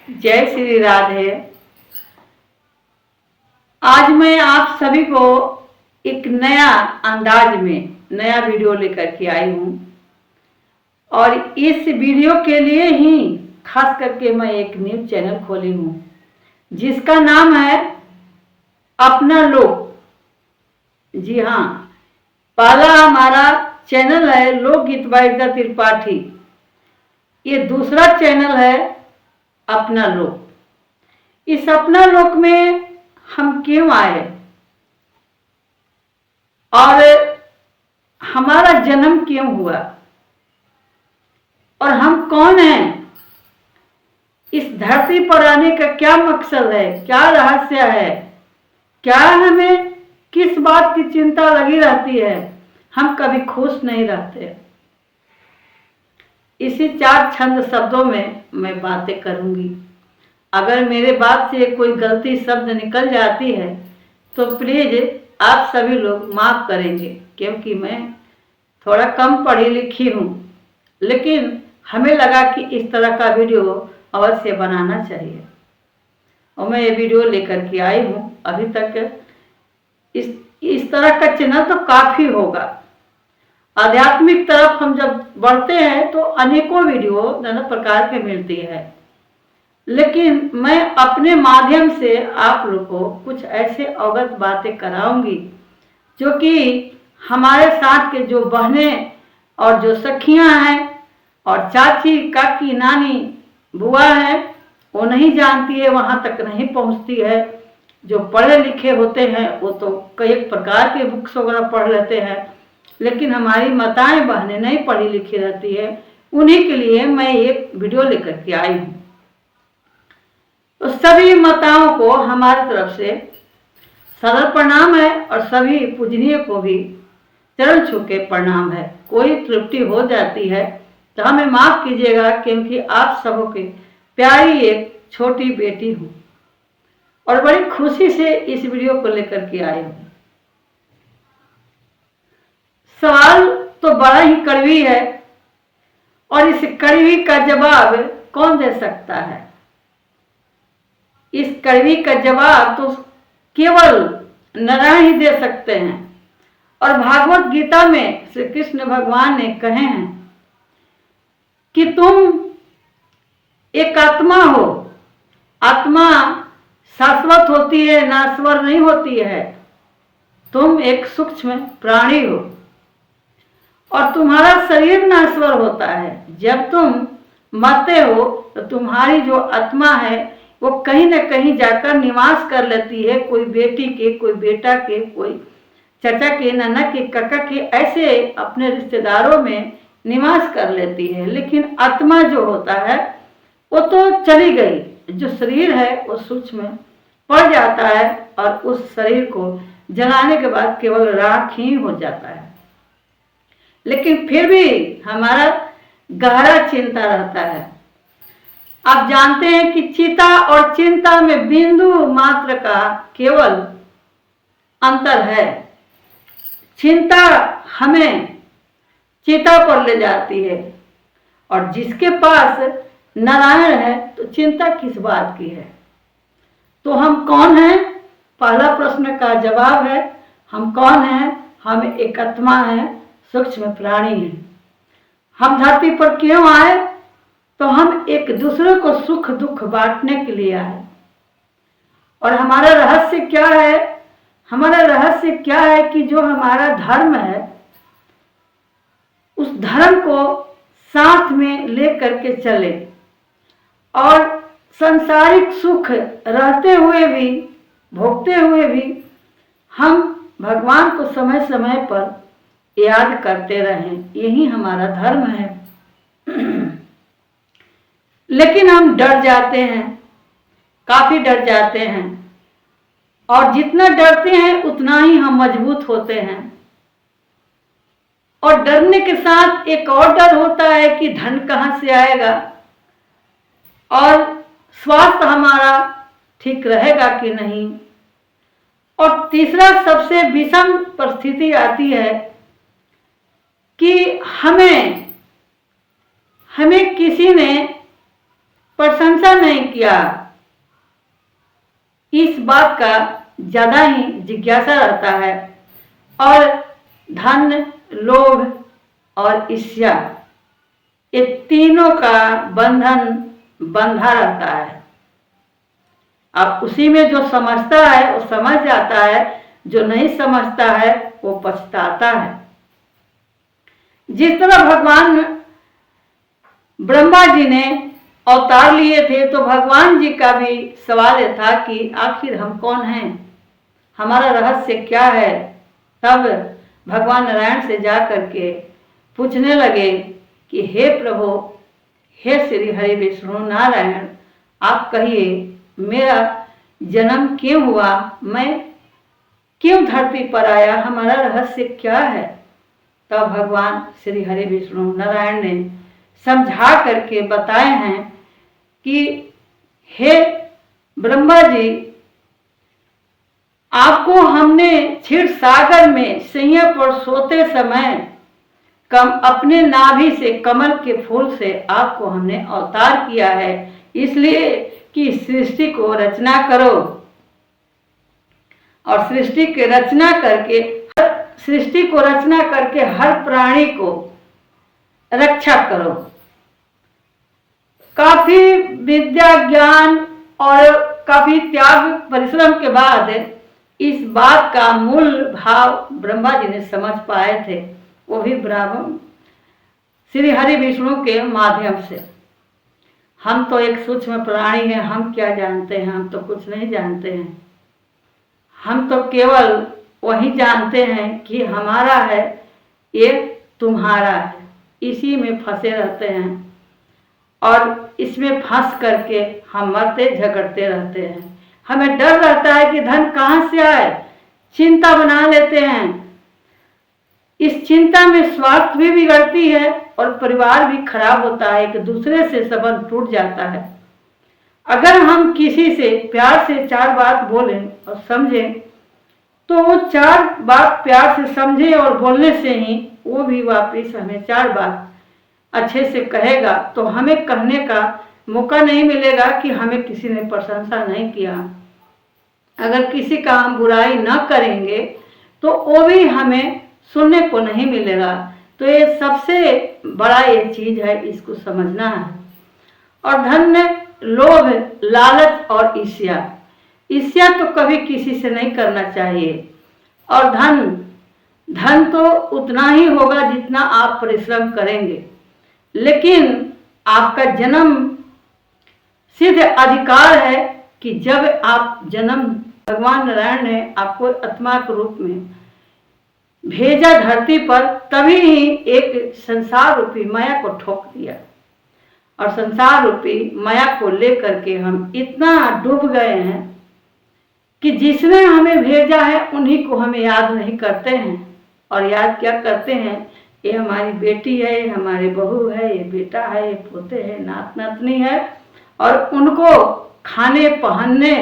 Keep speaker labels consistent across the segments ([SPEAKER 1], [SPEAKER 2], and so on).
[SPEAKER 1] जय श्री राधे। आज मैं आप सभी को एक नया अंदाज में नया वीडियो लेकर के आई हूँ और इस वीडियो के लिए ही खास करके मैं एक न्यूज चैनल खोली हूँ जिसका नाम है अपना लोक। जी हाँ, पहला हमारा चैनल है लोकगीत वाइदा त्रिपाठी, ये दूसरा चैनल है अपना लोक। इस अपना लोक में हम क्यों आए और हमारा जन्म क्यों हुआ और हम कौन हैं, इस धरती पर आने का क्या मकसद है, क्या रहस्य है, क्या हमें किस बात की चिंता लगी रहती है, हम कभी खुश नहीं रहते। इसी 4 छंद शब्दों में मैं बातें करूंगी। अगर मेरे बात से कोई गलती शब्द निकल जाती है तो प्लीज आप सभी लोग माफ करेंगे, क्योंकि मैं थोड़ा कम पढ़ी लिखी हूँ, लेकिन हमें लगा कि इस तरह का वीडियो अवश्य बनाना चाहिए और मैं ये वीडियो लेकर के आई हूँ। अभी तक इस तरह का चैनल तो काफ़ी होगा। आध्यात्मिक तरफ हम जब बढ़ते हैं तो अनेकों वीडियो नाना प्रकार के मिलती है, लेकिन मैं अपने माध्यम से आप लोग को कुछ ऐसे अवगत बातें कराऊंगी जो कि हमारे साथ के जो बहनें और जो सखियां हैं और चाची काकी नानी बुआ है वो नहीं जानती है, वहाँ तक नहीं पहुँचती है। जो पढ़े लिखे होते हैं वो तो कई प्रकार के बुक्स वगैरह पढ़ लेते हैं, लेकिन हमारी माताएं बहनें नहीं पढ़ी लिखी रहती है, उन्हीं के लिए मैं एक वीडियो लेकर के आई हूँ। तो सभी माताओं को हमारी तरफ से सदर प्रणाम है और सभी पूजनीय को भी चरण छू के प्रणाम है। कोई त्रुटि हो जाती है तो हमें माफ कीजिएगा, क्योंकि आप सबों की प्यारी एक छोटी बेटी हूँ और बड़ी खुशी से इस वीडियो को लेकर के आई हूँ। सवाल तो बड़ा ही कड़वी है और इस कड़वी का जवाब कौन दे सकता है। इस कड़वी का जवाब तो केवल नारायण ही दे सकते हैं और भागवत गीता में श्री कृष्ण भगवान ने कहे हैं कि तुम एक आत्मा हो, आत्मा शाश्वत होती है, नाश्वर नहीं होती है। तुम एक सूक्ष्म प्राणी हो और तुम्हारा शरीर नाश्वर होता है। जब तुम मरते हो तो तुम्हारी जो आत्मा है वो कहीं न कहीं जाकर निवास कर लेती है, कोई बेटी के, कोई बेटा के, कोई चाचा के, नाना के, काका के, ऐसे अपने रिश्तेदारों में निवास कर लेती है। लेकिन आत्मा जो होता है वो तो चली गई, जो शरीर है वो सूक्ष्म पड़ जाता है और उस शरीर को जलाने के बाद केवल राख ही हो जाता है। लेकिन फिर भी हमारा गहरा चिंता रहता है। आप जानते हैं कि चिता और चिंता में बिंदु मात्र का केवल अंतर है। चिंता हमें चिता पर ले जाती है और जिसके पास नारायण है तो चिंता किस बात की है। तो हम कौन हैं? पहला प्रश्न का जवाब है हम कौन हैं। हम एक आत्मा है, सूक्ष्म प्राणी है। हम धरती पर क्यों आए? तो हम एक दूसरे को सुख दुख बांटने के लिए आए। और हमारा रहस्य क्या है? हमारा रहस्य क्या है कि जो हमारा धर्म है उस धर्म को साथ में लेकर के चले और सांसारिक सुख रहते हुए भी, भोगते हुए भी हम भगवान को समय समय पर याद करते रहें। यही हमारा धर्म है। लेकिन हम डर जाते हैं, काफी डर जाते हैं और जितना डरते हैं उतना ही हम मजबूत होते हैं। और डरने के साथ एक और डर होता है कि धन कहाँ से आएगा और स्वास्थ्य हमारा ठीक रहेगा कि नहीं। और तीसरा सबसे विषम परिस्थिति आती है कि हमें किसी ने प्रशंसा नहीं किया, इस बात का ज्यादा ही जिज्ञासा रहता है। और धन, लोभ और ईर्ष्या, ये तीनों का बंधन बंधा रहता है। अब उसी में जो समझता है वो समझ जाता है, जो नहीं समझता है वो पछताता है। जिस तरह भगवान ब्रह्मा जी ने अवतार लिए थे, तो भगवान जी का भी सवाल ये था कि आखिर हम कौन हैं, हमारा रहस्य क्या है। तब भगवान नारायण से जा करके पूछने लगे कि हे प्रभु, हे श्री हरि विष्णु नारायण, आप कहिए मेरा जन्म क्यों हुआ, मैं क्यों धरती पर आया, हमारा रहस्य क्या है। तब भगवान श्री हरि विष्णु नारायण ने समझा करके बताए हैं कि हे ब्रह्मा जी, आपको हमने क्षीर सागर में सैया पर सोते समय अपने नाभि से, कमल के फूल से आपको हमने अवतार किया है, इसलिए कि सृष्टि को रचना करो और सृष्टि की रचना करके, सृष्टि को रचना करके हर प्राणी को रक्षा करो। काफी विद्या, ज्ञान और काफी त्याग परिश्रम के बाद इस बात का मूल भाव ब्रह्मा जी ने समझ पाए थे, वो भी ब्राह्मण श्री हरि विष्णु के माध्यम से। हम तो एक सूक्ष्म प्राणी हैं, हम क्या जानते हैं, हम तो कुछ नहीं जानते हैं। हम तो केवल वही जानते हैं कि हमारा है, ये तुम्हारा है, इसी में फंसे रहते हैं और इसमें फंस करके हम मरते झगड़ते रहते हैं। हमें डर रहता है कि धन कहाँ से आए, चिंता बना लेते हैं। इस चिंता में स्वास्थ्य भी बिगड़ती है और परिवार भी खराब होता है, एक दूसरे से संबंध टूट जाता है। अगर हम किसी से प्यार से 4 बात बोलें और समझें, तो वो 4 बात प्यार से समझे और बोलने से ही वो भी वापस हमें 4 बात अच्छे से कहेगा, तो हमें कहने का मौका नहीं मिलेगा कि हमें किसी ने प्रशंसा नहीं किया। अगर किसी का हम बुराई न करेंगे तो वो भी हमें सुनने को नहीं मिलेगा। तो ये सबसे बड़ा ये चीज है, इसको समझना है। और धन में लोभ, लालच और ईर्ष्या, ईर्ष्या तो कभी किसी से नहीं करना चाहिए। और धन तो उतना ही होगा जितना आप परिश्रम करेंगे, लेकिन आपका जन्म सिद्ध अधिकार है कि जब आप जन्म, भगवान नारायण ने आपको आत्मा के रूप में भेजा धरती पर, तभी ही एक संसार रूपी माया को ठोक दिया। और संसार रूपी माया को लेकर के हम इतना डूब गए हैं कि जिसने हमें भेजा है उन्हीं को हमें याद नहीं करते हैं। और याद क्या करते हैं, ये हमारी बेटी है, ये हमारे बहू है, ये बेटा है, ये पोते हैं, नात नातनी है, और उनको खाने, पहनने,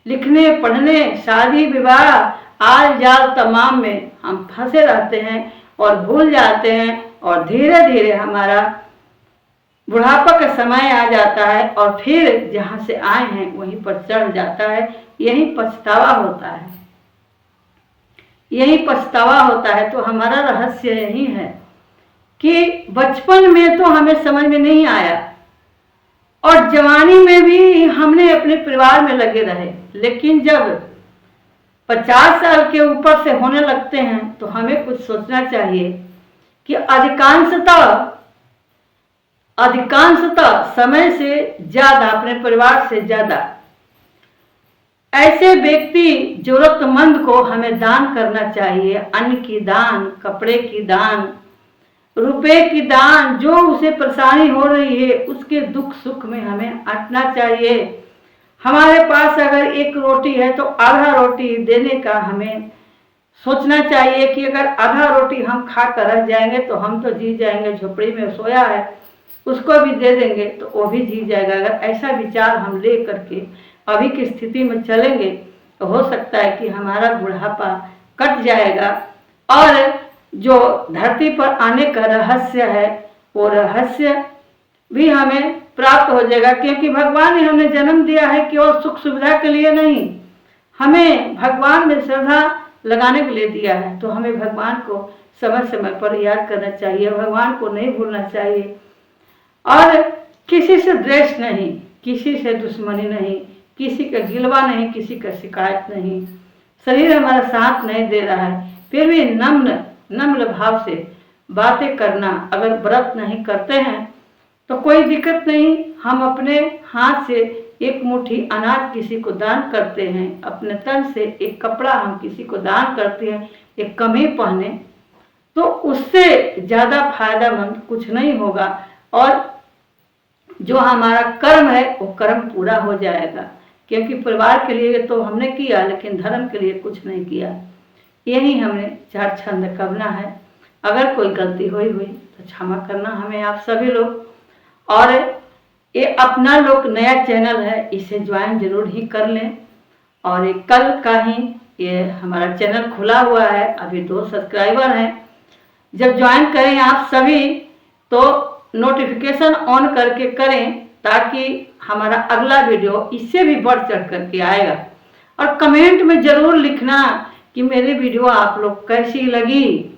[SPEAKER 1] लिखने, पढ़ने, शादी विवाह, आल जाल तमाम में हम फंसे रहते हैं और भूल जाते हैं। और धीरे धीरे हमारा बुढ़ापा का समय आ जाता है और फिर जहाँ से आए हैं वहीं पर चढ़ जाता है। यही पछतावा होता है, यही पछतावा होता है। तो हमारा रहस्य यही है कि बचपन में तो हमें समझ में नहीं आया और जवानी में भी हमने अपने परिवार में लगे रहे, लेकिन जब 50 साल के ऊपर से होने लगते हैं तो हमें कुछ सोचना चाहिए कि अधिकांशतः समय से ज्यादा, अपने परिवार से ज्यादा ऐसे व्यक्ति, जरूरतमंद को हमें दान करना चाहिए। अन्न की दान, कपड़े की दान, रुपए की दान, जो उसे परेशानी हो रही है उसके दुख सुख में हमें आटना चाहिए। हमारे पास अगर 1 रोटी है तो आधा रोटी देने का हमें सोचना चाहिए कि अगर आधा रोटी हम खा कर रह जाएंगे तो हम तो जी जाएंगे, झोपड़ी में सोया है उसको भी दे देंगे तो वो भी जी जाएगा। अगर ऐसा विचार हम ले करके अभी की स्थिति में चलेंगे तो हो सकता है कि हमारा बुढ़ापा कट जाएगा और जो धरती पर आने का रहस्य है वो रहस्य भी हमें प्राप्त हो जाएगा, क्योंकि भगवान ने हमें जन्म दिया है केवल सुख सुविधा के लिए नहीं, हमें भगवान में श्रद्धा लगाने के लिए दिया है। तो हमें भगवान को समय समय पर याद करना चाहिए, भगवान को नहीं भूलना चाहिए, और किसी से द्वेष नहीं, किसी से दुश्मनी नहीं, किसी का गिलवा नहीं, किसी का शिकायत नहीं। शरीर हमारा साथ नहीं दे रहा है, फिर भी नम्र भाव से बातें करना। अगर व्रत नहीं करते हैं तो कोई दिक्कत नहीं, हम अपने हाथ से एक मुट्ठी अनाज किसी को दान करते हैं, अपने तन से एक कपड़ा हम किसी को दान करते हैं, एक कमी पहने, तो उससे ज़्यादा फायदामंद कुछ नहीं होगा, और जो हमारा कर्म है वो कर्म पूरा हो जाएगा। क्योंकि परिवार के लिए तो हमने किया, लेकिन धर्म के लिए कुछ नहीं किया। यही हमने चार छंद करना है। अगर कोई गलती हुई तो क्षमा करना हमें आप सभी लोग। और ये अपना लोग नया चैनल है, इसे ज्वाइन जरूर ही कर लें। और ये कल का ही ये हमारा चैनल खुला हुआ है, अभी 2 सब्सक्राइबर हैं। जब ज्वाइन करें आप सभी तो नोटिफिकेशन ऑन करके करें, ताकि हमारा अगला वीडियो इससे भी बढ़ चढ़ करके आएगा। और कमेंट में जरूर लिखना कि मेरी वीडियो आप लोग कैसी लगी।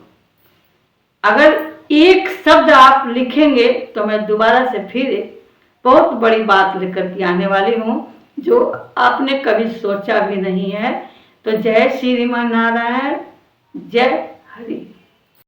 [SPEAKER 1] अगर एक शब्द आप लिखेंगे तो मैं दोबारा से फिर बहुत बड़ी बात लेकर के आने वाली हूँ, जो आपने कभी सोचा भी नहीं है। तो जय श्री नारायण, जय